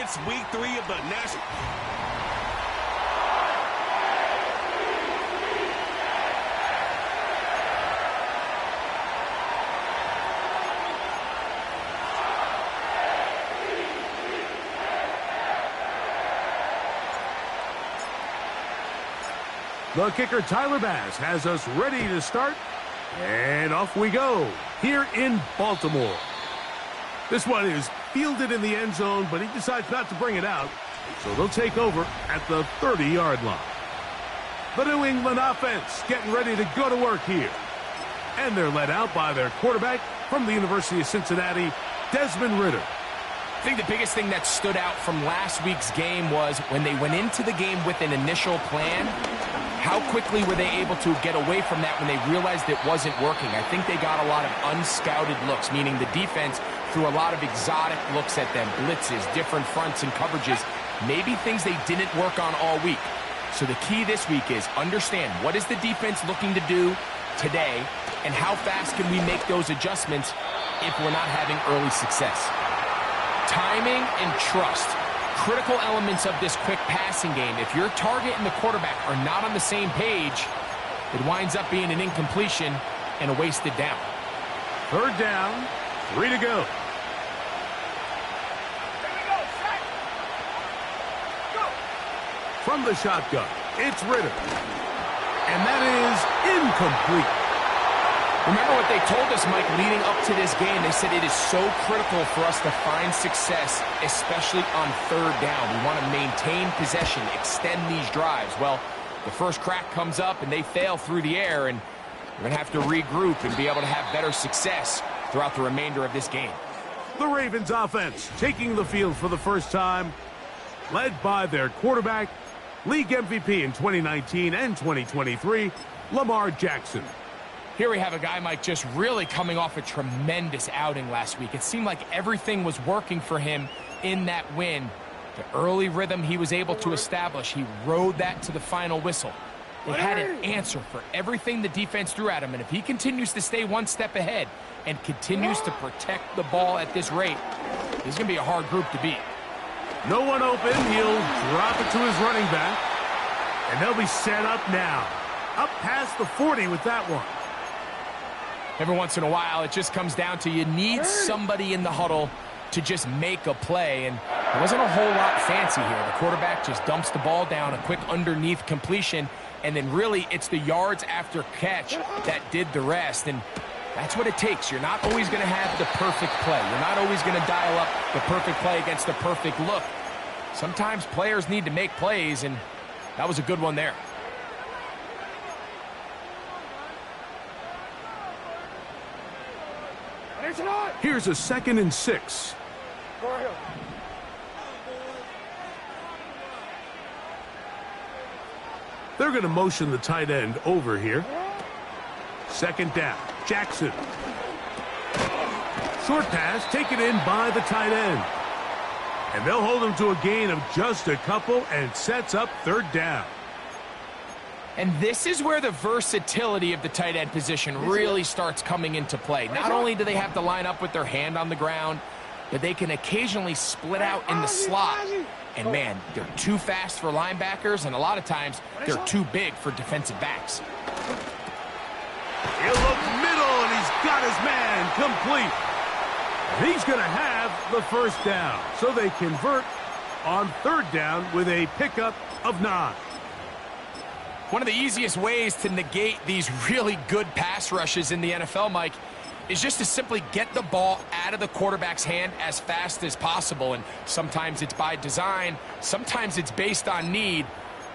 It's week 3 of the National. The kicker, Tyler Bass, has us ready to start. And off we go here in Baltimore. This one is fielded in the end zone, but he decides not to bring it out. So they'll take over at the 30-yard line. The New England offense getting ready to go to work here. And they're led out by their quarterback from the University of Cincinnati, Desmond Ridder. I think the biggest thing that stood out from last week's game was when they went into the game with an initial plan, how quickly were they able to get away from that when they realized it wasn't working? I think they got a lot of unscouted looks, meaning the defense threw a lot of exotic looks at them, blitzes, different fronts and coverages, maybe things they didn't work on all week. So the key this week is understand what is the defense looking to do today and how fast can we make those adjustments if we're not having early success. Timing and trust, critical elements of this quick passing game. If your target and the quarterback are not on the same page, it winds up being an incompletion and a wasted down. Third down, 3 to go. From the shotgun, it's Ridder. And that is incomplete. Remember what they told us, Mike, leading up to this game. They said it is so critical for us to find success, especially on third down. We want to maintain possession, extend these drives. Well, the first crack comes up and they fail through the air, and we're going to have to regroup and be able to have better success throughout the remainder of this game. The Ravens offense taking the field for the first time, led by their quarterback, league MVP in 2019 and 2023, Lamar Jackson. Here we have a guy, Mike, just really coming off a tremendous outing last week. It seemed like everything was working for him in that win. The early rhythm he was able to establish, he rode that to the final whistle. They had an answer for everything the defense threw at him, and if he continues to stay one step ahead and continues to protect the ball at this rate, this is going to be a hard group to beat. No one open. He'll drop it to his running back, and they'll be set up now. Up past the 40 with that one. Every once in a while, it just comes down to you need somebody in the huddle to just make a play, and there wasn't a whole lot fancy here. The quarterback just dumps the ball down, a quick underneath completion, and then really it's the yards after catch that did the rest, and that's what it takes. You're not always going to have the perfect play. You're not always going to dial up the perfect play against the perfect look. Sometimes players need to make plays, and that was a good one there. Here's a 2nd and 6. They're going to motion the tight end over here. 2nd down, Jackson. Short pass taken in by the tight end. And they'll hold him to a gain of just a couple and sets up 3rd down. And this is where the versatility of the tight end position really starts coming into play. Not only do they have to line up with their hand on the ground, but they can occasionally split out in the slot. And man, they're too fast for linebackers, and a lot of times they're too big for defensive backs. He'll look middle, and he's got his man complete. And he's going to have the 1st down. So they convert on 3rd down with a pickup of 9. One of the easiest ways to negate these really good pass rushes in the NFL, Mike, is just to simply get the ball out of the quarterback's hand as fast as possible. And sometimes it's by design, sometimes it's based on need.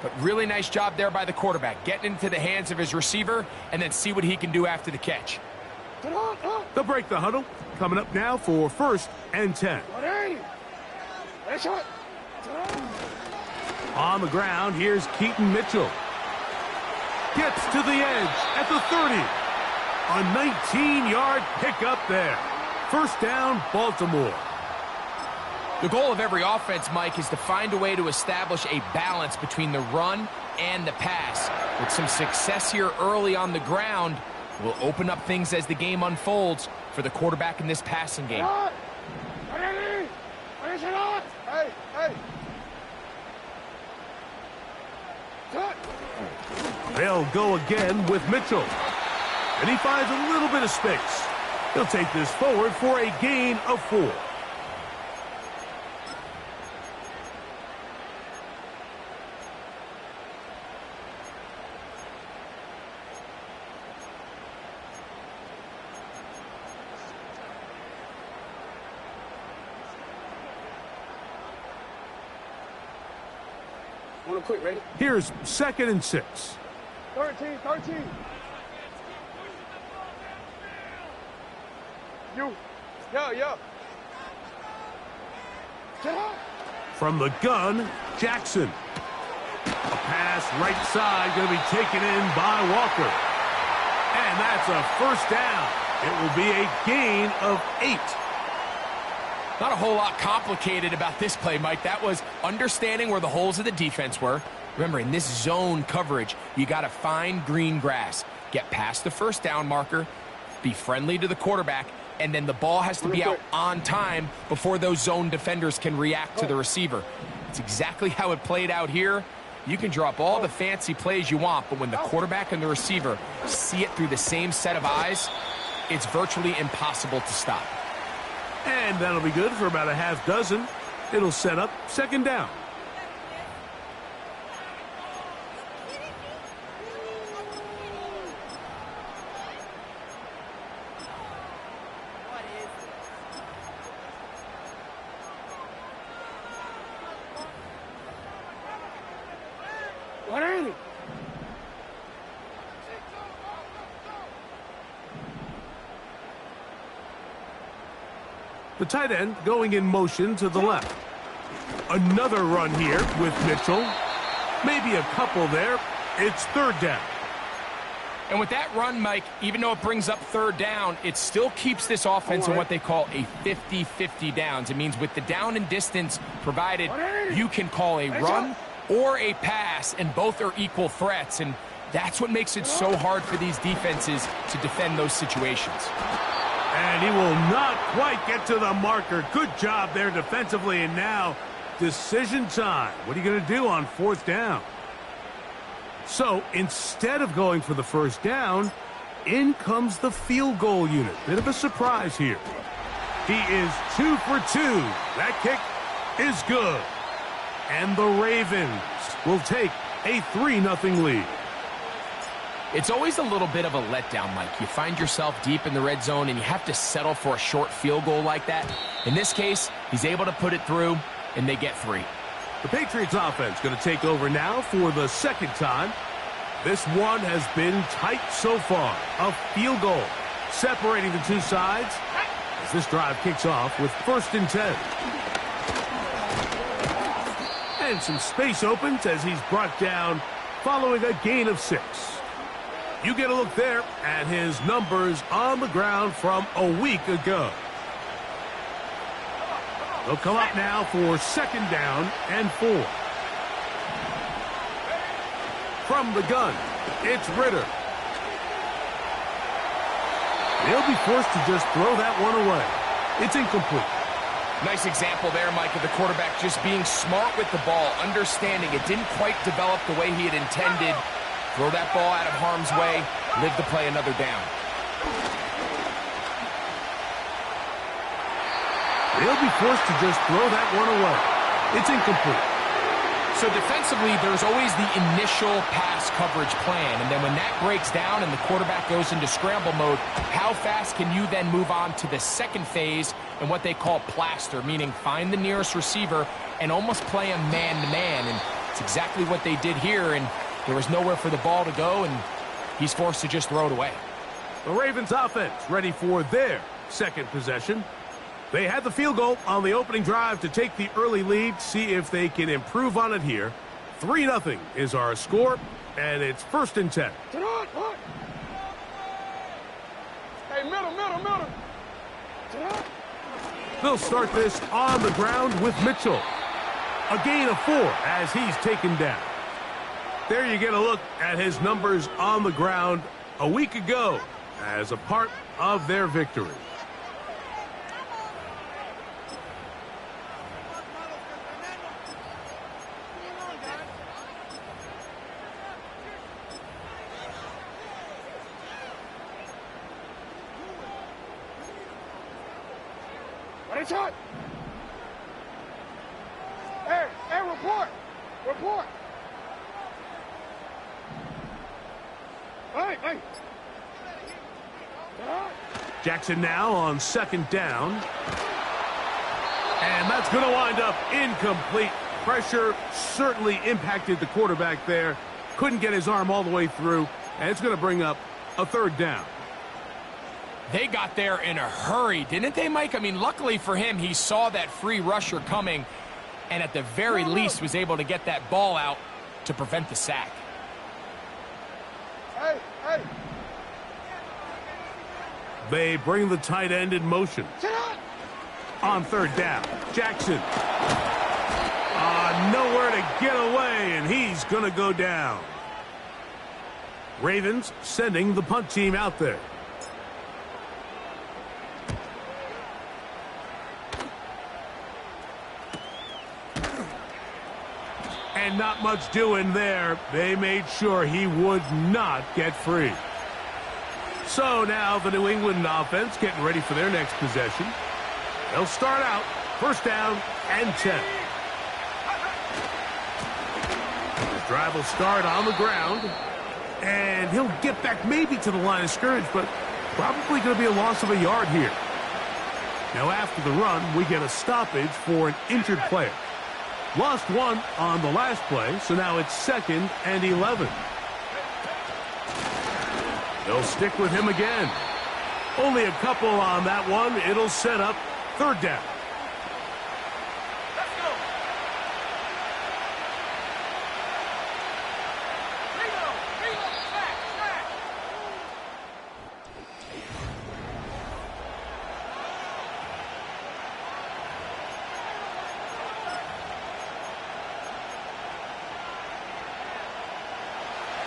But really nice job there by the quarterback, getting into the hands of his receiver and then see what he can do after the catch. They'll break the huddle. Coming up now for 1st and 10. On the ground, here's Keaton Mitchell. Gets to the edge at the 30. A 19-yard pickup there. 1st down, Baltimore. The goal of every offense, Mike, is to find a way to establish a balance between the run and the pass. With some success here early on the ground, will open up things as the game unfolds for the quarterback in this passing game. They'll go again with Mitchell. And he finds a little bit of space. He'll take this forward for a gain of 4. Quick, ready? Here's 2nd and 6. 13. Yeah. Get out. From the gun, Jackson. A pass right side going to be taken in by Walker. And that's a first down. It will be a gain of 8. Not a whole lot complicated about this play, Mike. That was understanding where the holes of the defense were. Remember, in this zone coverage, you got to find green grass, get past the first down marker, be friendly to the quarterback, and then the ball has to be out on time before those zone defenders can react to the receiver. It's exactly how it played out here. You can draw up all the fancy plays you want, but when the quarterback and the receiver see it through the same set of eyes, it's virtually impossible to stop. And that'll be good for about a half dozen. It'll set up 2nd down. What ain't it? The tight end going in motion to the left. Another run here with Mitchell. Maybe a couple there. It's 3rd down. And with that run, Mike, even though it brings up 3rd down, it still keeps this offense in what they call a 50-50 downs. It means with the down and distance provided, you can call a run or a pass, and both are equal threats. And that's what makes it so hard for these defenses to defend those situations. And he will not quite get to the marker. Good job there defensively. And now decision time. What are you going to do on 4th down? So instead of going for the first down, in comes the field goal unit. Bit of a surprise here. He is 2 for 2. That kick is good. And the Ravens will take a 3-0 lead. It's always a little bit of a letdown, Mike. You find yourself deep in the red zone and you have to settle for a short field goal like that. In this case, he's able to put it through, and they get 3. The Patriots offense going to take over now for the 2nd time. This one has been tight so far. A field goal separating the two sides as this drive kicks off with 1st and 10. And some space opens as he's brought down following a gain of 6. You get a look there at his numbers on the ground from a week ago. They'll come up now for 2nd down and 4. From the gun, it's Ritter. They'll be forced to just throw that one away. It's incomplete. Nice example there, Mike, of the quarterback just being smart with the ball, understanding it didn't quite develop the way he had intended. Throw that ball out of harm's way, live to play another down. They'll be forced to just throw that one away. It's incomplete. So defensively, there's always the initial pass coverage plan, and then when that breaks down and the quarterback goes into scramble mode, how fast can you then move on to the 2nd phase and what they call plaster, meaning find the nearest receiver and almost play him man-to-man, and it's exactly what they did here, and there was nowhere for the ball to go, and he's forced to just throw it away. The Ravens offense ready for their 2nd possession. They had the field goal on the opening drive to take the early lead. See if they can improve on it here. 3-0 is our score, and it's 1st and 10. Hey, middle. They'll start this on the ground with Mitchell. A gain of 4 as he's taken down. There you get a look at his numbers on the ground a week ago as a part of their victory. Ready, shot. Hey, report. Report. Hey. Jackson now on second down. And that's going to wind up incomplete. Pressure certainly impacted the quarterback there. Couldn't get his arm all the way through. And it's going to bring up a third down. They got there in a hurry, didn't they, Mike? I mean, luckily for him, he saw that free rusher coming and at the very least was able to get that ball out to prevent the sack. Hey. They bring the tight end in motion. On third down, Jackson. Nowhere to get away, and he's going to go down. Ravens sending the punt team out there. And not much doing there. They made sure he would not get free. So now the New England offense getting ready for their next possession. They'll start out first down and 10. The drive will start on the ground. And he'll get back maybe to the line of scrimmage, but probably going to be a loss of a yard here. Now after the run, we get a stoppage for an injured player. Lost one on the last play, so now it's 2nd and 11. They'll stick with him again. Only a couple on that one. It'll set up third down. Let's go. Reload. Sack.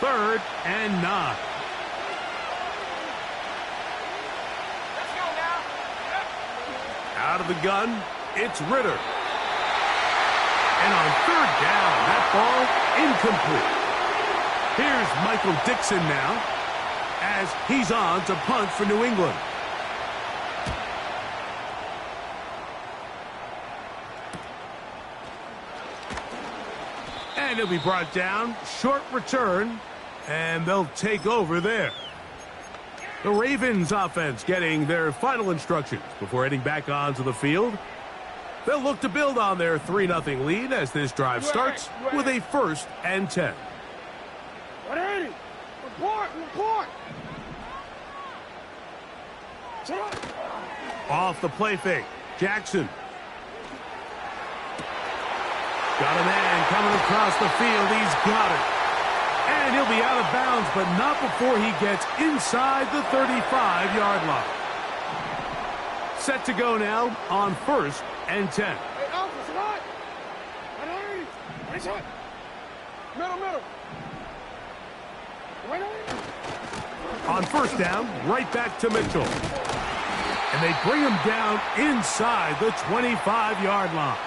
Third and 9. Out of the gun, it's Ritter. And on third down, that ball incomplete. Here's Michael Dixon now as he's on to punt for New England. And he'll be brought down. Short return, and they'll take over there. The Ravens offense getting their final instructions before heading back onto the field. They'll look to build on their 3-0 lead as this drive starts with a 1st and 10. Ready. Report. Off the play fake. Jackson. Got a man coming across the field. He's got it. And he'll be out of bounds, but not before he gets inside the 35-yard line. Set to go now on 1st and 10. Hey, Alpha, shot. Ready, shot. Middle. Ready. On first down, right back to Mitchell. And they bring him down inside the 25-yard line.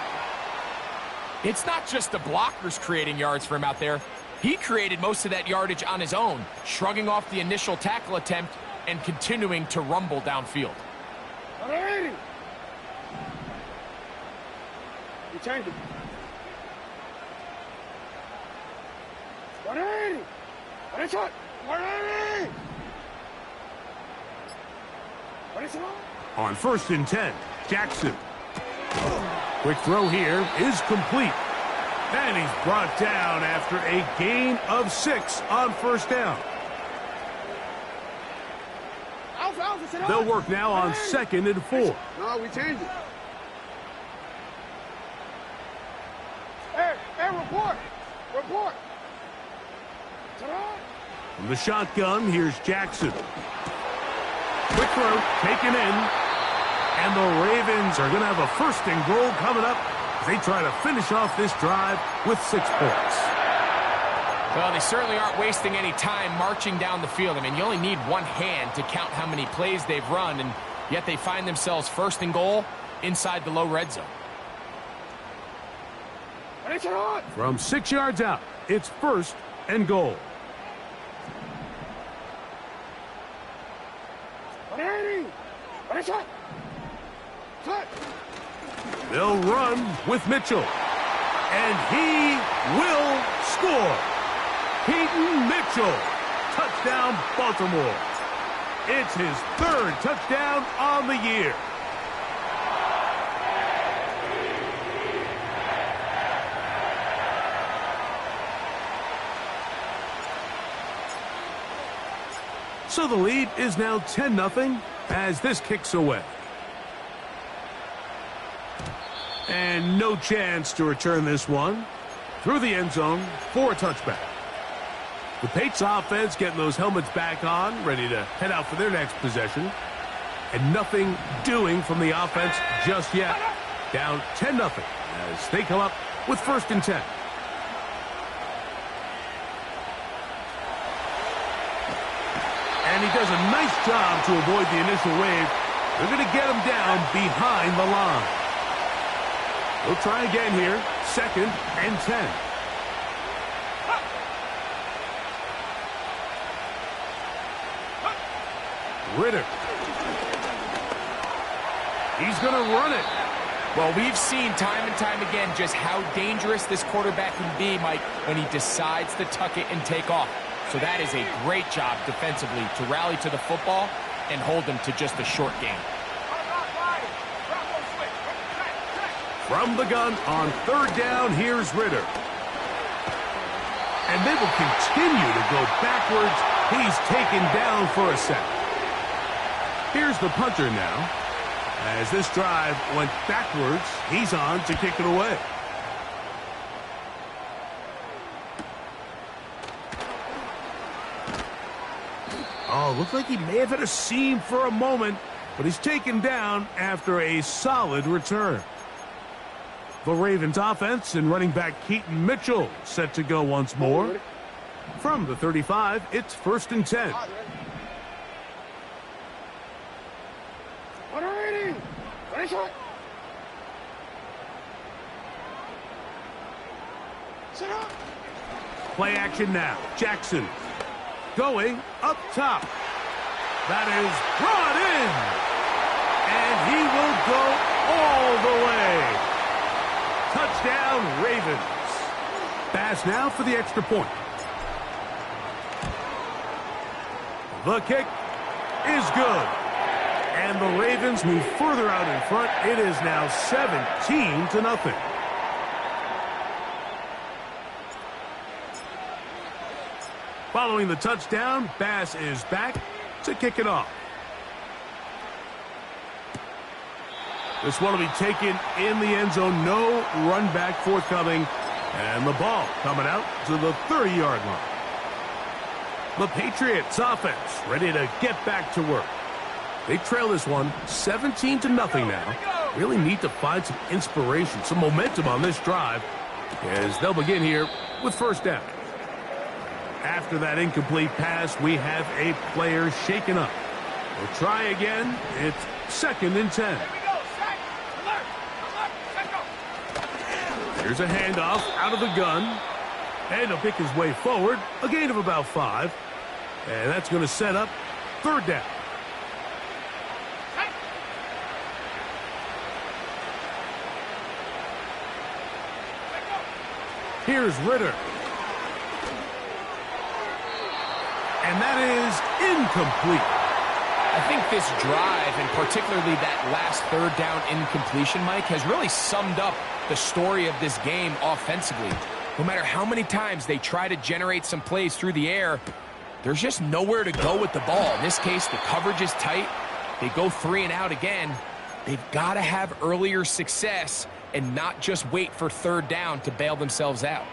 It's not just the blockers creating yards for him out there. He created most of that yardage on his own, shrugging off the initial tackle attempt and continuing to rumble downfield. Ready. You change it. Ready, shot. Ready. On 1st and 10, Jackson. Quick throw here is complete. And he's brought down after a gain of 6 on first down. Alpha, They'll work now on 2nd and 4. No, we change it. Hey, report. From the shotgun, here's Jackson. Quick throw, taken in. And the Ravens are going to have a 1st and goal coming up as they try to finish off this drive with 6 points. Well, they certainly aren't wasting any time marching down the field. I mean, you only need one hand to count how many plays they've run, and yet they find themselves 1st and goal inside the low red zone. From 6 yards out, it's 1st and goal. Ready, shot. They'll run with Mitchell. And he will score. Keaton Mitchell. Touchdown, Baltimore. It's his third touchdown on the year. So the lead is now 10-0 as this kicks away. And no chance to return this one through the end zone for a touchback. The Patriots offense getting those helmets back on, ready to head out for their next possession. And nothing doing from the offense just yet. Down 10-0 as they come up with 1st and 10. And he does a nice job to avoid the initial wave. They're going to get him down behind the line. We'll try again here. 2nd and 10. Ritter. He's going to run it. Well, we've seen time and time again just how dangerous this quarterback can be, Mike, when he decides to tuck it and take off. So that is a great job defensively to rally to the football and hold him to just a short game. From the gun on 3rd down, here's Ritter. And they will continue to go backwards. He's taken down for a sack. Here's the punter now. As this drive went backwards, he's on to kick it away. Oh, looked like he may have hit a seam for a moment, but he's taken down after a solid return. The Ravens offense and running back Keaton Mitchell set to go once more. From the 35, it's 1st and 10. Play action now. Jackson going up top. That is brought in. And he will go all the way. Touchdown, Ravens. Pass now for the extra point. The kick is good. And the Ravens move further out in front. It is now 17-0. Following the touchdown, Bass is back to kick it off. This one will be taken in the end zone. No run back forthcoming. And the ball coming out to the 30-yard line. The Patriots offense ready to get back to work. They trail this one 17-0 now. Really need to find some inspiration, some momentum on this drive as they'll begin here with 1st down. After that incomplete pass, we have a player shaken up. We'll try again. It's 2nd and 10. Here's a handoff out of the gun. And he'll pick his way forward. A gain of about 5. And that's going to set up 3rd down. Here's Ritter. And that is incomplete. I think this drive, and particularly that last 3rd down incompletion, Mike, has really summed up the story of this game offensively. No matter how many times they try to generate some plays through the air, there's just nowhere to go with the ball. In this case, the coverage is tight. They go 3 and out again. They've got to have earlier success and not just wait for 3rd down to bail themselves out.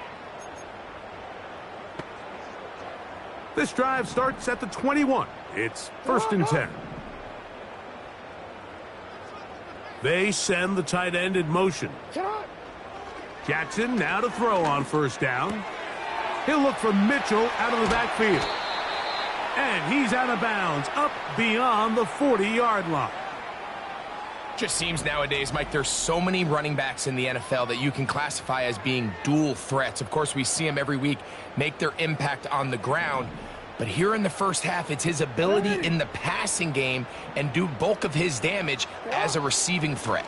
This drive starts at the 21. It's 1st and 10. They send the tight end in motion. Jackson now to throw on 1st down. He'll look for Mitchell out of the backfield. And he's out of bounds, up beyond the 40-yard line. Just seems nowadays, Mike, there's so many running backs in the NFL that you can classify as being dual threats. Of course, we see them every week make their impact on the ground. But here in the first half, it's his ability in the passing game and do bulk of his damage as a receiving threat.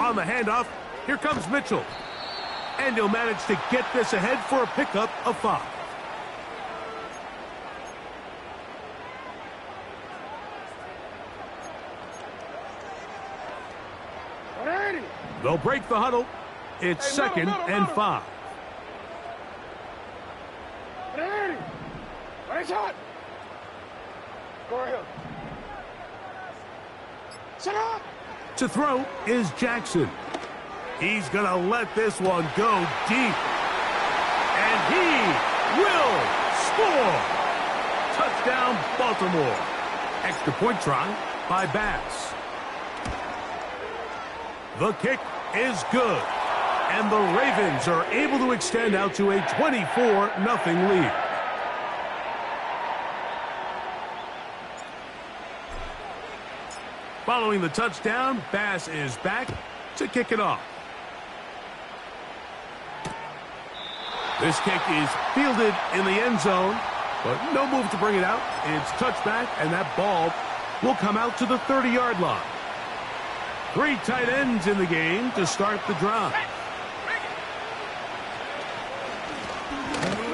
On the handoff, here comes Mitchell. And he'll manage to get this ahead for a pickup of 5. They'll break the huddle. It's second and 5. To throw is Jackson. He's going to let this one go deep. And he will score. Touchdown, Baltimore. Extra point try by Bass. The kick is good. And the Ravens are able to extend out to a 24-0 lead. Following the touchdown, Bass is back to kick it off. This kick is fielded in the end zone, but no move to bring it out. It's touchback, and that ball will come out to the 30-yard line. 3 tight ends in the game to start the drive.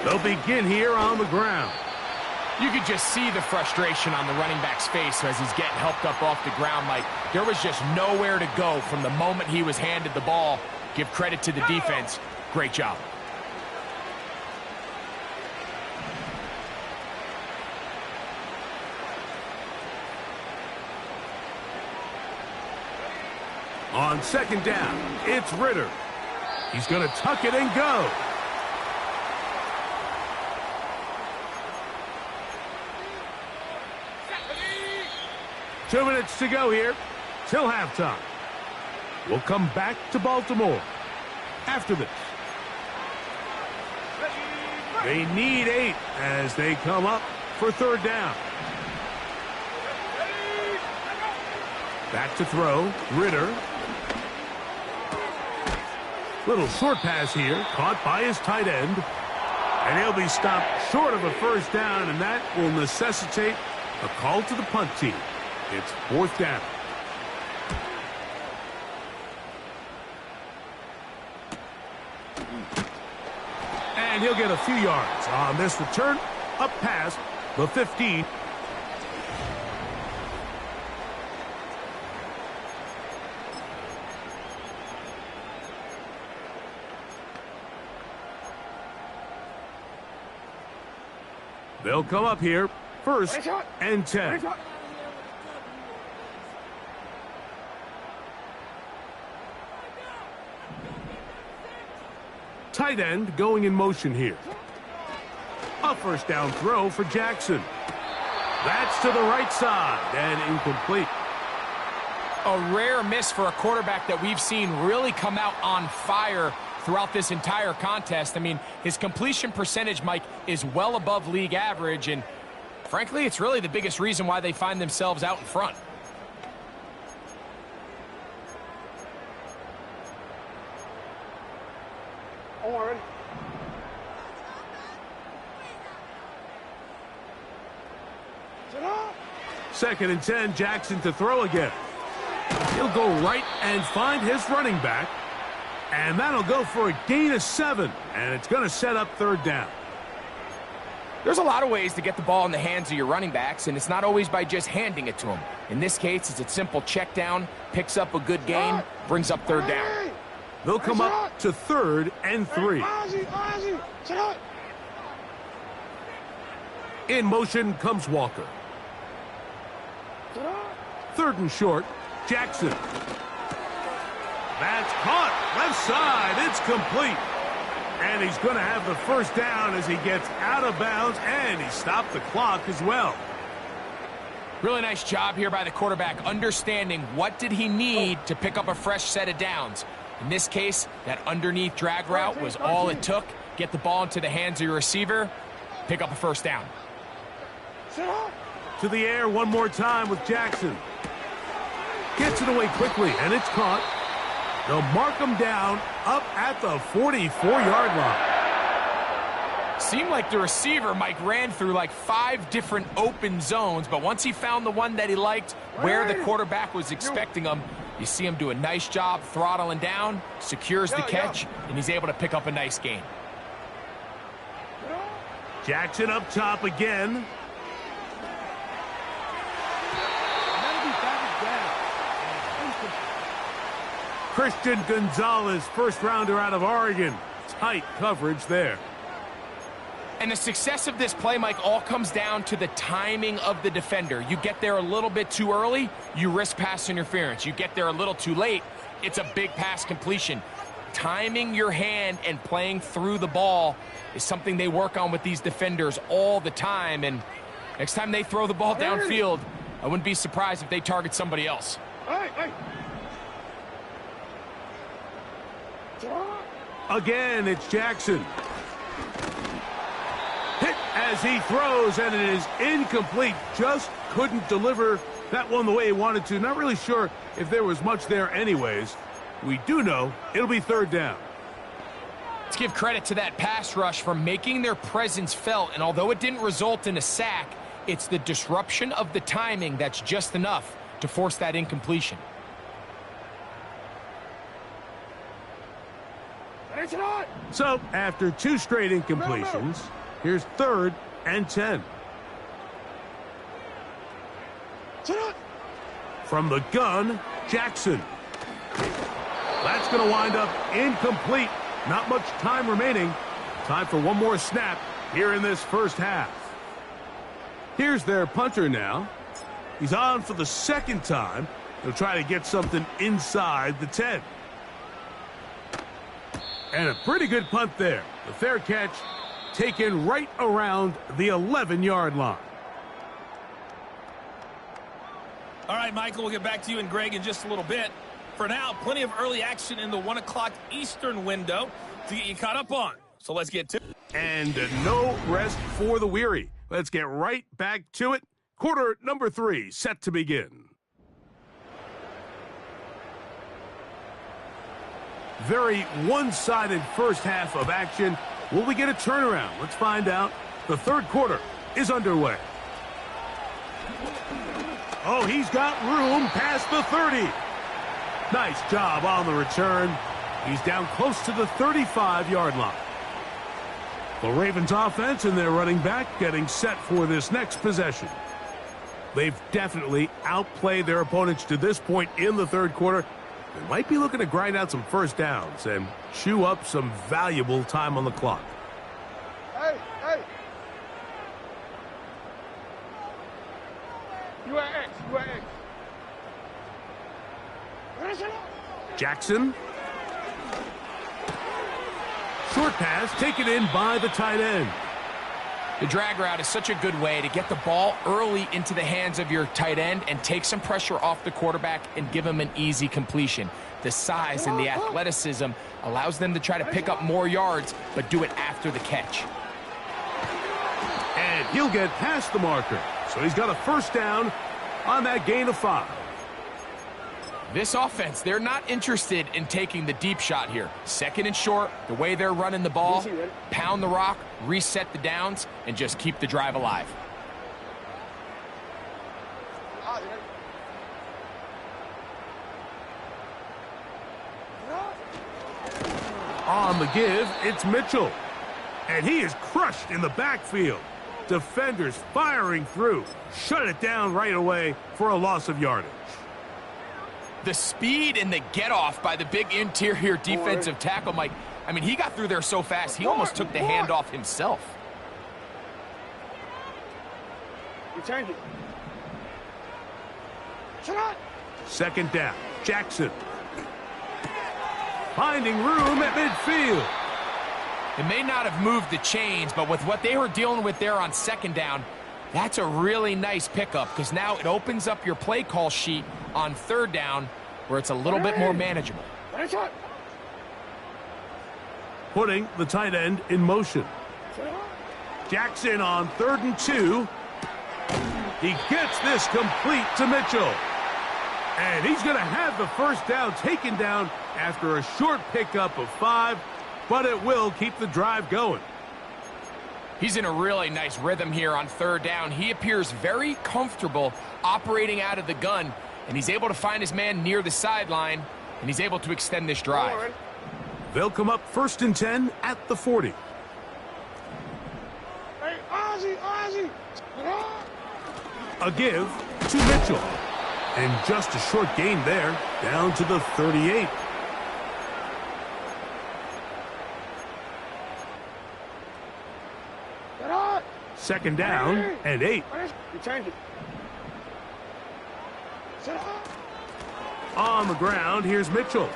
They'll begin here on the ground. You could just see the frustration on the running back's face as he's getting helped up off the ground. Like, there was just nowhere to go from the moment he was handed the ball. Give credit to the defense. Great job. On second down, it's Ritter. He's going to tuck it and go. Two minutes to go here till halftime. We'll come back to Baltimore after this. They need 8 as they come up for third down. Back to throw, Ritter. Little short pass here, caught by his tight end. And he'll be stopped short of a first down, and that will necessitate a call to the punt team. It's fourth down. And he'll get a few yards on this return up past the 15. They'll come up here, first and 10. Tight end going in motion here. A first down throw for Jackson. That's to the right side and incomplete. A rare miss for a quarterback that we've seen really come out on fire throughout this entire contest. I mean, his completion percentage, Mike, is well above league average, and frankly, it's really the biggest reason why they find themselves out in front. Oren. Second and 10, Jackson to throw again. He'll go right and find his running back. And that'll go for a gain of 7. And it's going to set up third down. There's a lot of ways to get the ball in the hands of your running backs, and it's not always by just handing it to them. In this case, it's a simple check down, picks up a good gain, brings up third down. They'll come up to third and 3. In motion comes Walker. Third and short, Jackson. That's caught. Left side. It's complete. And he's going to have the first down as he gets out of bounds, and he stopped the clock as well. Really nice job here by the quarterback, understanding what did he need to pick up a fresh set of downs. In this case, that underneath drag route was all it took. Get the ball into the hands of your receiver, pick up a first down. To the air one more time with Jackson. Gets it away quickly, and it's caught. They'll mark him down up at the 44-yard line. Seemed like the receiver, Mike, ran through like 5 different open zones, but once he found the one that he liked, where the quarterback was expecting him, You see him do a nice job throttling down, secures the catch, and he's able to pick up a nice gain. Jackson up top again. Christian Gonzalez, first rounder out of Oregon. Tight coverage there. And the success of this play, Mike, all comes down to the timing of the defender. You get there a little bit too early, you risk pass interference. You get there a little too late, it's a big pass completion. Timing your hand and playing through the ball is something they work on with these defenders all the time. And next time they throw the ball downfield, I wouldn't be surprised if they target somebody else. Again, it's Jackson. Hit as he throws, and it is incomplete. Just couldn't deliver that one the way he wanted to. Not really sure if there was much there anyways. We do know it'll be third down. Let's give credit to that pass rush for making their presence felt, and although it didn't result in a sack, it's the disruption of the timing that's just enough to force that incompletion. So, after 2 straight incompletions, here's 3rd and 10. From the gun, Jackson. That's going to wind up incomplete. Not much time remaining. Time for one more snap here in this first half. Here's their punter now. He's on for the 2nd time. He'll try to get something inside the 10. And a pretty good punt there. The fair catch taken right around the 11-yard line. All right, Michael, we'll get back to you and Greg in just a little bit. For now, plenty of early action in the 1 o'clock Eastern window to get you caught up on. So let's get to it. And no rest for the weary. Let's get right back to it. Quarter number 3 set to begin. Very one-sided first half of action. Will we get a turnaround? Let's find out. The 3rd quarter is underway. Oh, he's got room past the 30. Nice job on the return. He's down close to the 35-yard line. The Ravens offense and their running back getting set for this next possession. They've definitely outplayed their opponents to this point in the 3rd quarter. They might be looking to grind out some first downs and chew up some valuable time on the clock. Hey. You are X. Jackson. Short pass taken in by the tight end. The drag route is such a good way to get the ball early into the hands of your tight end and take some pressure off the quarterback and give him an easy completion. The size and the athleticism allows them to try to pick up more yards, but do it after the catch. And he'll get past the marker. So he's got a first down on that gain of 5. This offense, they're not interested in taking the deep shot here. 2nd and short, the way they're running the ball, pound the rock, reset the downs, and just keep the drive alive. On the give, it's Mitchell. And he is crushed in the backfield. Defenders firing through. Shut it down right away for a loss of yardage. The speed and the get-off by the big interior defensive tackle, Mike. I mean, he got through there so fast, he almost took the handoff himself. You change it. 2nd down. Jackson. Finding room at midfield. It may not have moved the chains, but with what they were dealing with there on 2nd down, that's a really nice pickup because now it opens up your play call sheet on 3rd down where it's a little bit more manageable. Putting the tight end in motion. Jackson on 3rd and 2. He gets this complete to Mitchell. And he's going to have the first down taken down after a short pickup of 5, but it will keep the drive going. He's in a really nice rhythm here on 3rd down. He appears very comfortable operating out of the gun, and he's able to find his man near the sideline, and he's able to extend this drive. They'll come up 1st and 10 at the 40. Hey, Ozzy! A give to Mitchell. And just a short gain there, down to the 38. Second down and 8. You change it. On the ground, here's Mitchell.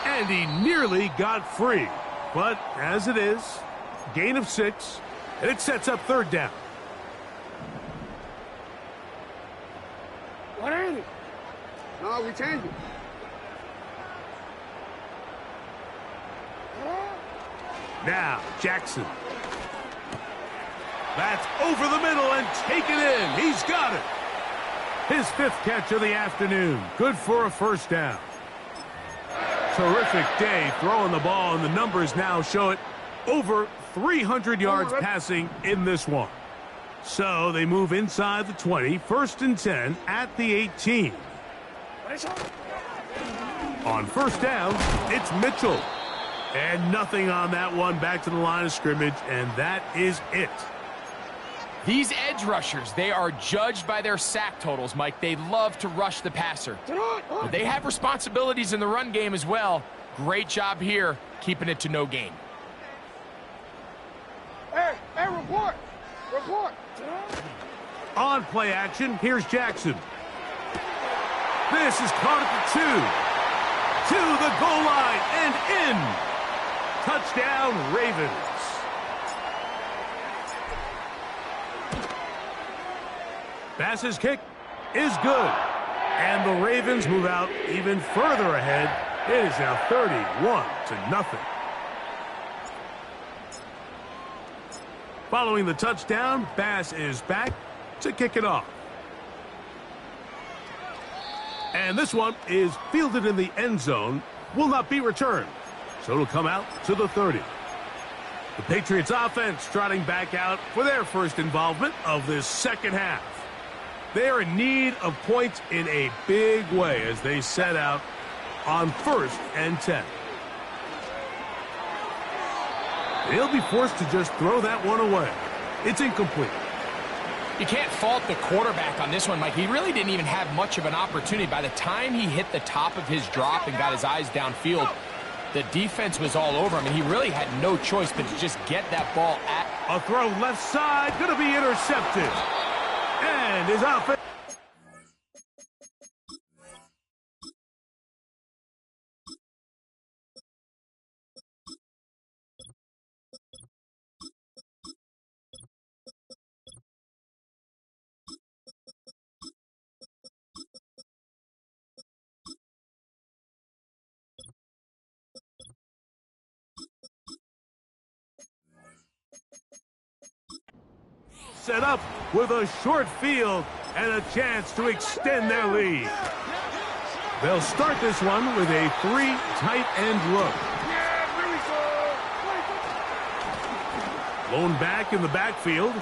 And he nearly got free. But as it is, gain of 6, and it sets up 3rd down. What ain't it? No, we changed it. Now, Jackson. That's over the middle and taken in. He's got it. His 5th catch of the afternoon. Good for a 1st down. Terrific day throwing the ball, and the numbers now show it. Over 300 yards passing in this one. So they move inside the 20, 1st and 10 at the 18. On 1st down, it's Mitchell. And nothing on that one, back to the line of scrimmage, and that is it. These edge rushers, they are judged by their sack totals, Mike. They love to rush the passer. But they have responsibilities in the run game as well. Great job here, keeping it to no gain. Hey, report! On play action, here's Jackson. This is caught at the 2. To the goal line and in. Touchdown, Ravens. Bass's kick is good. And the Ravens move out even further ahead. It is now 31-0. Following the touchdown, Bass is back to kick it off. And this one is fielded in the end zone, will not be returned. So it'll come out to the 30. The Patriots offense trotting back out for their first involvement of this second half. They are in need of points in a big way as they set out on 1st and 10. They'll be forced to just throw that one away. It's incomplete. You can't fault the quarterback on this one, Mike. He really didn't even have much of an opportunity. By the time he hit the top of his drop and got his eyes downfield, the defense was all over him, and he really had no choice but to just get that ball at. A throw left side, going to be intercepted. And his offense. Set up with a short field and a chance to extend their lead. They'll start this one with a 3 tight end look. Lone back in the backfield.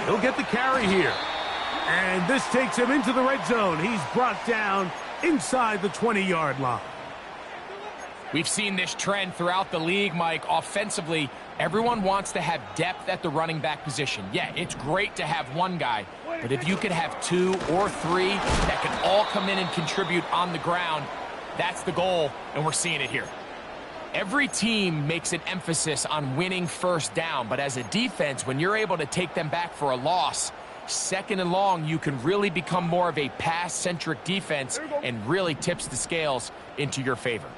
He'll get the carry here. And this takes him into the red zone. He's brought down inside the 20-yard line. We've seen this trend throughout the league, Mike. Offensively, everyone wants to have depth at the running back position. Yeah, it's great to have one guy, but if you could have 2 or 3 that can all come in and contribute on the ground, that's the goal, and we're seeing it here. Every team makes an emphasis on winning 1st down, but as a defense, when you're able to take them back for a loss, 2nd and long, you can really become more of a pass-centric defense and really tips the scales into your favor.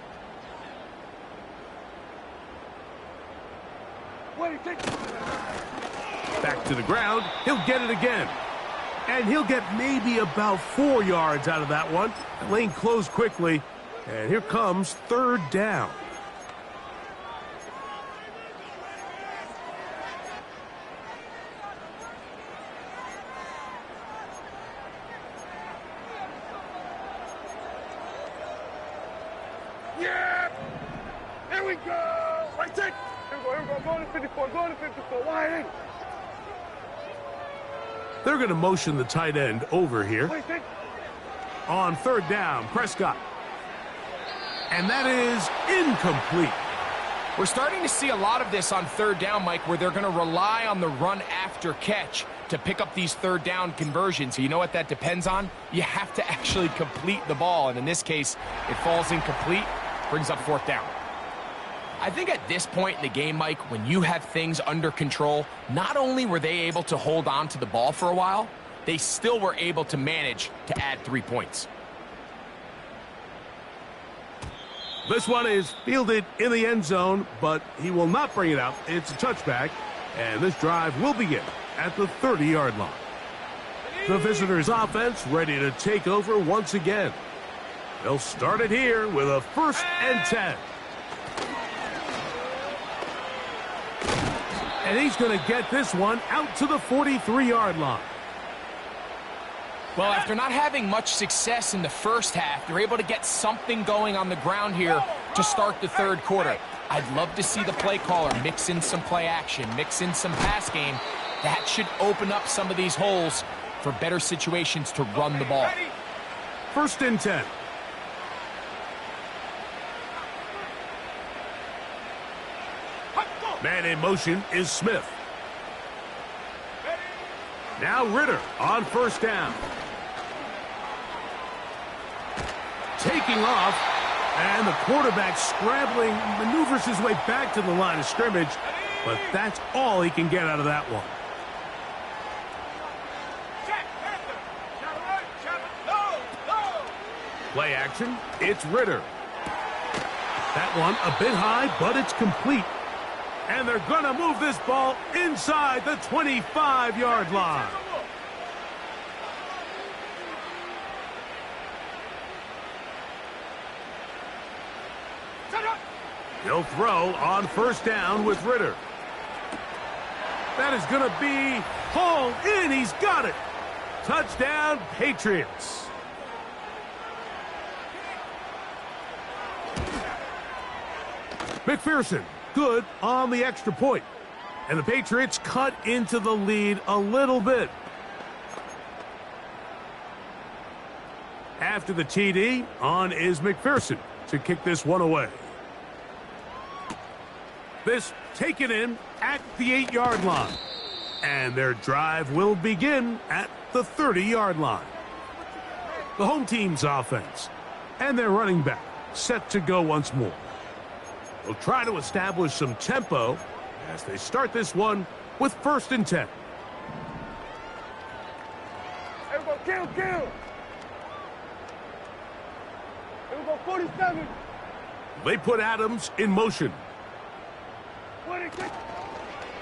Back to the ground. He'll get it again. And he'll get maybe about 4 yards out of that one. The lane closed quickly. And here comes 3rd down. Yeah! Here we go! Right there! Here we go, go to 54, go to 54, wide in. They're going to motion the tight end over here. on third down. Prescott. And that is incomplete. We're starting to see a lot of this on third down, Mike, where they're going to rely on the run after catch to pick up these third down conversions. So you know what that depends on? You have to actually complete the ball. And in this case, it falls incomplete, brings up fourth down. I think at this point in the game, Mike, when you have things under control, not only were they able to hold on to the ball for a while, they still were able to manage to add 3 points. This one is fielded in the end zone, but he will not bring it out. It's a touchback, and this drive will begin at the 30-yard line. The visitors' offense ready to take over once again. They'll start it here with a 1st and 10. And he's going to get this one out to the 43-yard line. Well, after not having much success in the first half, they're able to get something going on the ground here to start the third quarter. I'd love to see the play caller mix in some play action, mix in some pass game. That should open up some of these holes for better situations to run the ball. 1st and 10. Man in motion is Smith. Now Ritter on 1st down. Taking off, and the quarterback scrambling, maneuvers his way back to the line of scrimmage, but that's all he can get out of that one. Play action, it's Ritter. That one a bit high, but it's complete. And they're going to move this ball inside the 25-yard line. He'll throw on 1st down with Ritter. That is going to be hauled in. He's got it. Touchdown, Patriots. McPherson, good on the extra point. And the Patriots cut into the lead a little bit. After the TD, on is McPherson to kick this one away. This taken in at the 8-yard line. And their drive will begin at the 30-yard line. The home team's offense and their running back set to go once more. They'll try to establish some tempo as they start this one with 1st and 10. Here we go, kill. Here we go, 47. They put Adams in motion. 26.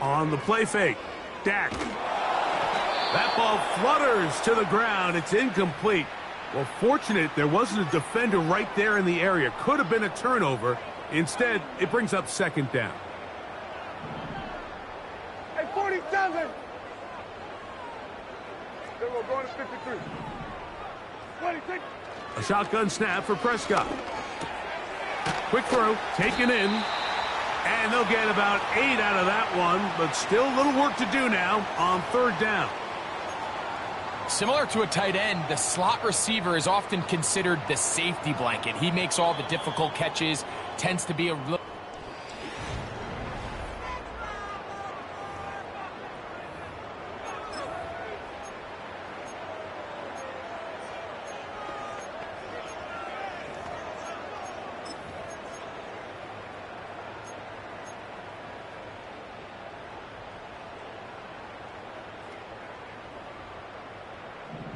On the play fake, Dak. That ball flutters to the ground. It's incomplete. Well, fortunate there wasn't a defender right there in the area. Could have been a turnover. Instead, it brings up 2nd down. Hey, 47. Here we go, going to 53. 26. A shotgun snap for Prescott. Quick throw, taken in. And they'll get about 8 out of that one, but still a little work to do now on 3rd down. Similar to a tight end, the slot receiver is often considered the safety blanket. He makes all the difficult catches, tends to be a real...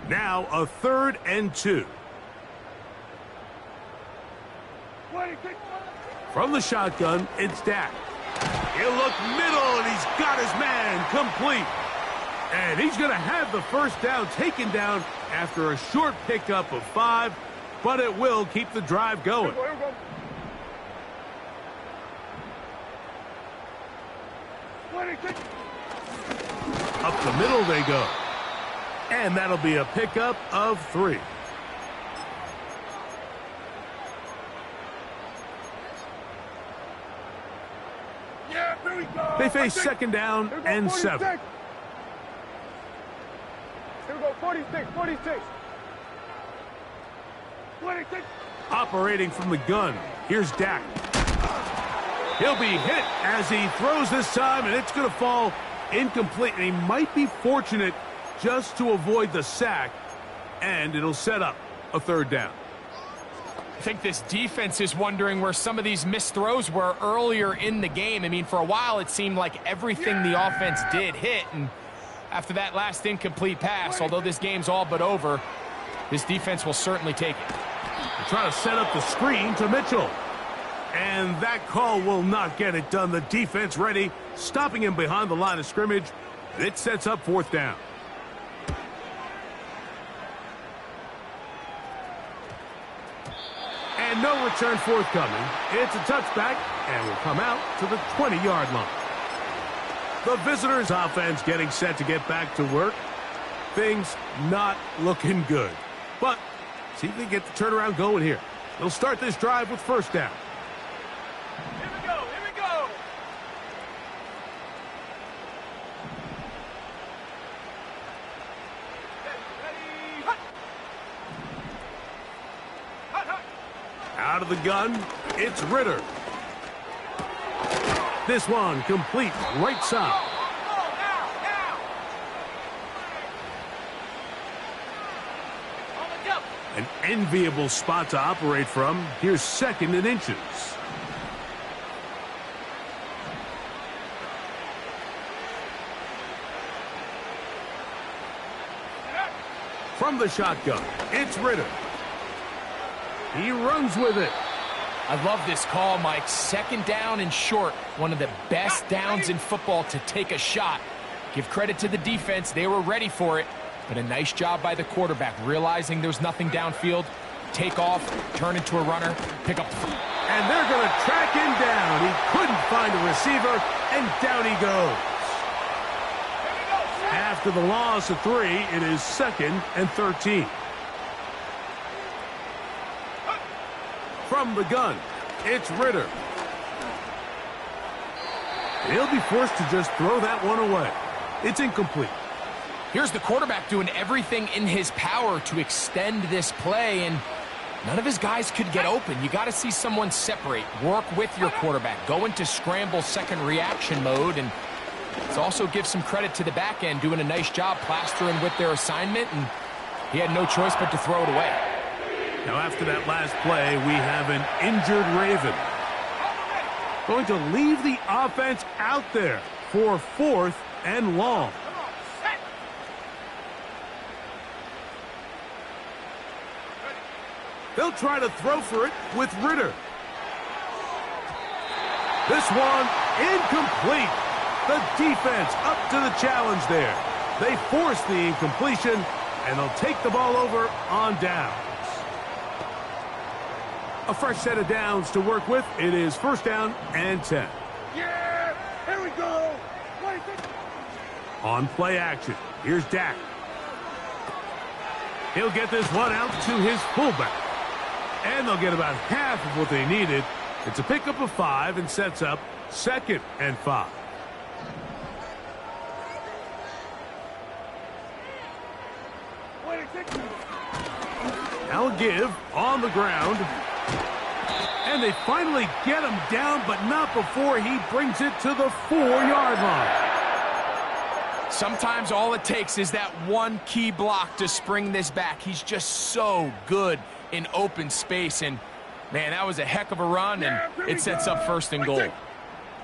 Now a 3rd and 2. 26. From the shotgun, it's Dak. He'll look middle, and he's got his man complete. And he's going to have the 1st down taken down after a short pickup of 5, but it will keep the drive going. Here we go. Up the middle they go. And that'll be a pickup of 3. Yeah, here we go. They face 2nd down and 7. Here we go, 46. Operating from the gun, here's Dak. He'll be hit as he throws this time, and it's going to fall incomplete. And he might be fortunate just to avoid the sack, and it'll set up a third down. I think this defense is wondering where some of these missed throws were earlier in the game. I mean, for a while, it seemed like everything the offense did hit, and after that last incomplete pass, although this game's all but over, this defense will certainly take it. Trying to set up the screen to Mitchell. And that call will not get it done. The defense ready, stopping him behind the line of scrimmage. It sets up fourth down. And no return forthcoming. It's a touchback, and will come out to the 20-yard line. The visitors' offense getting set to get back to work. Things not looking good. But see if they get the turnaround going here. They'll start this drive with first down. Here we go, here we go. Ready, hut. Hut, hut. Out of the gun, it's Ritter. This one complete right side. An enviable spot to operate from. Here's second and inches. From the shotgun, it's Ritter. He runs with it. I love this call, Mike. Second down and short. One of the best downs in football to take a shot. Give credit to the defense. They were ready for it. But a nice job by the quarterback, realizing there's nothing downfield. Take off, turn into a runner, pick up. And they're going to track him down. He couldn't find a receiver, and down he goes. After the loss of 3, it is 2nd and 13. From the gun, it's Ritter. He'll be forced to just throw that one away. It's incomplete. Here's the quarterback doing everything in his power to extend this play, and none of his guys could get open. You got to see someone separate, work with your quarterback, go into scramble second reaction mode, and let's also give some credit to the back end doing a nice job plastering with their assignment, and he had no choice but to throw it away. Now after that last play, we have an injured Raven. Going to leave the offense out there for 4th and long. They'll try to throw for it with Ritter. This one incomplete. The defense up to the challenge there. They force the incompletion, and they'll take the ball over on downs. A fresh set of downs to work with. It is first down and 10. Yeah, here we go. On play action, here's Dak. He'll get this one out to his fullback. And they'll get about half of what they needed. It's a pickup of 5 and sets up 2nd and 5. Now a give on the ground. And they finally get him down, but not before he brings it to the 4-yard line. Sometimes all it takes is that one key block to spring this back. He's just so good in open space, and man, that was a heck of a run, and it sets up 1st and goal.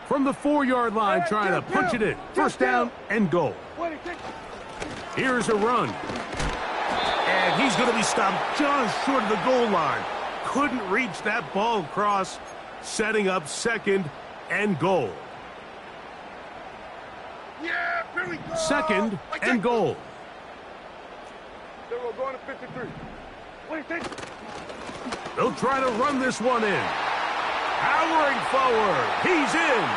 From the 4-yard line, trying to punch it in. First down and goal. Here's a run. And he's going to be stopped just short of the goal line. Couldn't reach that ball across, setting up 2nd and goal. 2nd and goal. They were going to 53. They'll try to run this one in. Powering forward. He's in.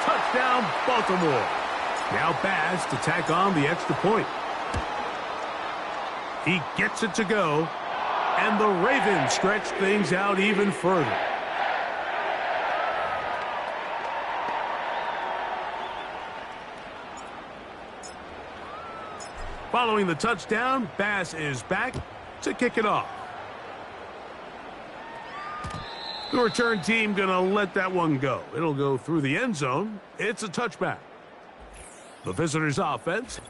Touchdown, Baltimore. Now Baz to tack on the extra point. He gets it to go. And the Ravens stretch things out even further. Following the touchdown, Bass is back to kick it off. The return team going to let that one go. It'll go through the end zone. It's a touchback. The visitors' offense.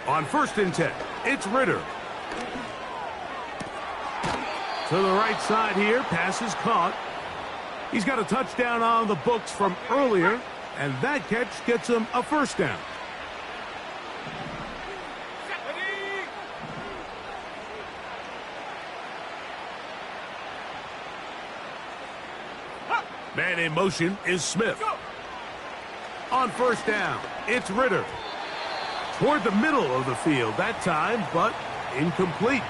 On 1st and 10, it's Ritter. To the right side here, pass is caught. He's got a touchdown on the books from earlier, and that catch gets him a 1st down. Man in motion is Smith. On 1st down, it's Ritter. Toward the middle of the field that time, but incomplete.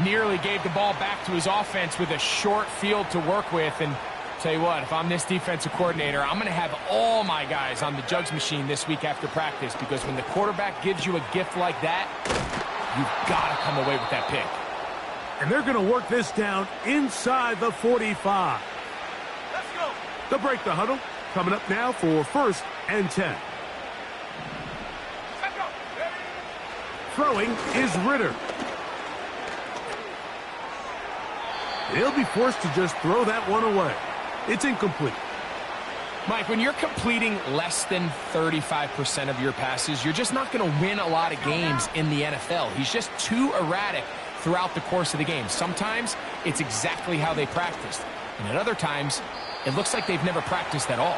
Nearly gave the ball back to his offense with a short field to work with. And tell you what, if I'm this defensive coordinator, I'm going to have all my guys on the jugs machine this week after practice, because when the quarterback gives you a gift like that, you've got to come away with that pick. And they're going to work this down inside the 45. Let's go. They'll break the huddle. Coming up now for 1st and 10. Throwing is Ritter. He'll be forced to just throw that one away. It's incomplete. Mike, when you're completing less than 35% of your passes, you're just not going to win a lot of games in the NFL. He's just too erratic throughout the course of the game. Sometimes it's exactly how they practiced, and at other times it looks like they've never practiced at all.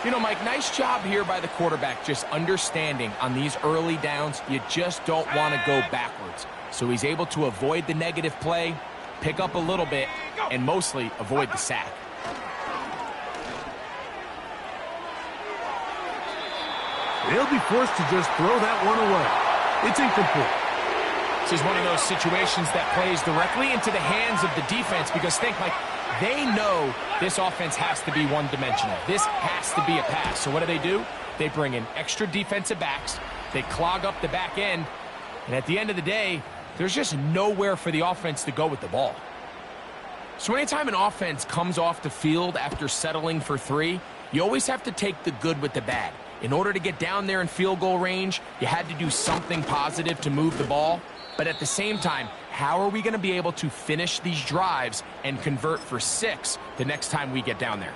You know, Mike, nice job here by the quarterback, just understanding on these early downs, you just don't want to go backwards. So he's able to avoid the negative play, pick up a little bit, and mostly avoid the sack. They'll be forced to just throw that one away. It's incomplete. This is one of those situations that plays directly into the hands of the defense, because think, Mike, they know this offense has to be one-dimensional. This has to be a pass. So what do? They bring in extra defensive backs. They clog up the back end. And at the end of the day, there's just nowhere for the offense to go with the ball. So anytime an offense comes off the field after settling for 3, you always have to take the good with the bad. In order to get down there in field goal range, you had to do something positive to move the ball. But at the same time, how are we going to be able to finish these drives and convert for 6 the next time we get down there?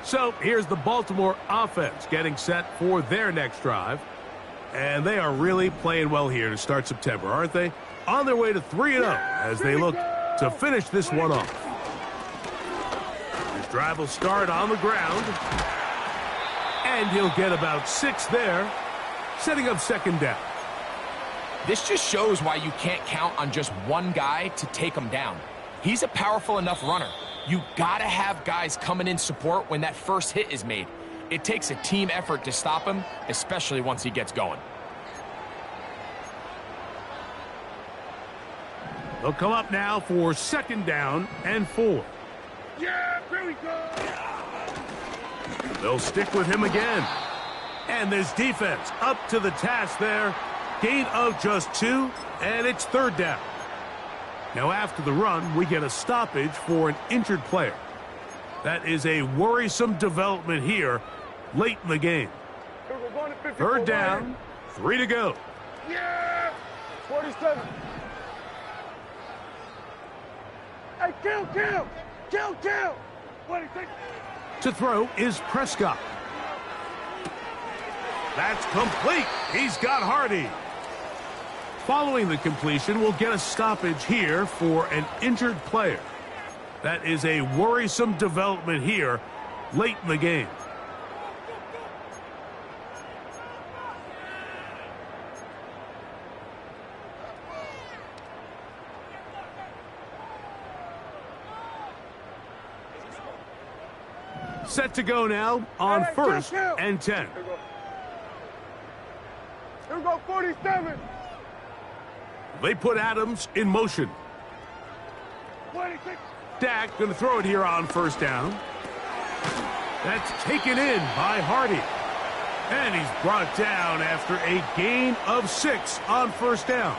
So here's the Baltimore offense getting set for their next drive. And they are really playing well here to start September, aren't they? On their way to 3-0 as they look to finish this one off. This drive will start on the ground. And he'll get about 6 there, setting up 2nd down. This just shows why you can't count on just one guy to take him down. He's a powerful enough runner. You got to have guys coming in support when that first hit is made. It takes a team effort to stop him, especially once he gets going. They'll come up now for 2nd down and 4. Yeah, here we go. They'll stick with him again. And this defense up to the task there. Gain of just 2, and it's 3rd down. Now after the run, we get a stoppage for an injured player. That is a worrisome development here late in the game. 3rd down, 3 to go. Yeah, 47. Hey, kill. What do you think? To throw is Prescott. That's complete. He's got Hardy. Following the completion, we'll get a stoppage here for an injured player. That is a worrisome development here late in the game. Set to go now on 1st and 10. Here we go, 47. They put Adams in motion. 26. Dak going to throw it here on 1st down. That's taken in by Hardy. And he's brought down after a gain of 6 on first down.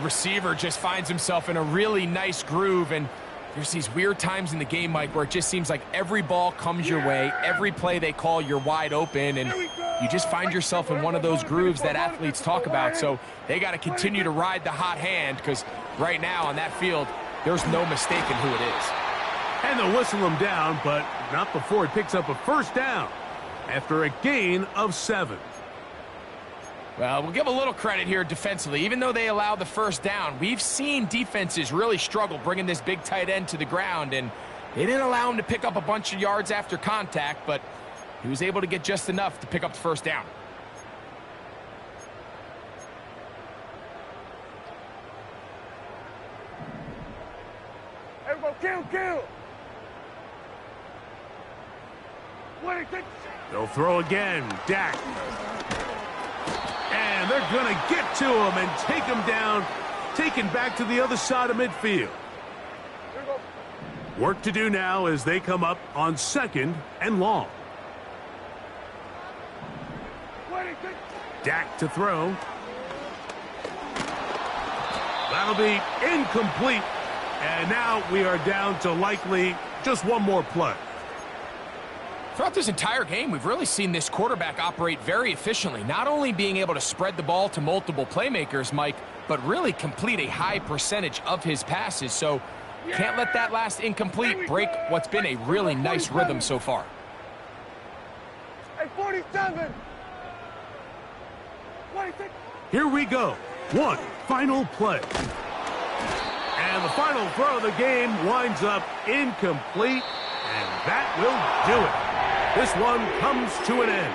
Receiver just finds himself in a really nice groove, and there's these weird times in the game, Mike, where it just seems like every ball comes your way, every play they call, you're wide open, and you just find yourself in one of those grooves that athletes talk about. So they got to continue to ride the hot hand, because right now on that field, there's no mistaking who it is. And they'll whistle him down, but not before he picks up a first down after a gain of 7. Well, we'll give a little credit here defensively. Even though they allow the first down, we've seen defenses really struggle bringing this big tight end to the ground, and they didn't allow him to pick up a bunch of yards after contact, but he was able to get just enough to pick up the first down. Everybody kill. They'll throw again. Dak. And they're going to get to him and take him down, taken back to the other side of midfield. Work to do now as they come up on 2nd and long. Dak to throw. That'll be incomplete. And now we are down to likely just one more play. Throughout this entire game, we've really seen this quarterback operate very efficiently, not only being able to spread the ball to multiple playmakers, Mike, but really complete a high percentage of his passes. So can't let that last incomplete break what's been a really nice rhythm so far. Hey, 47. Here we go. One final play. And the final throw of the game winds up incomplete, and that will do it. This one comes to an end.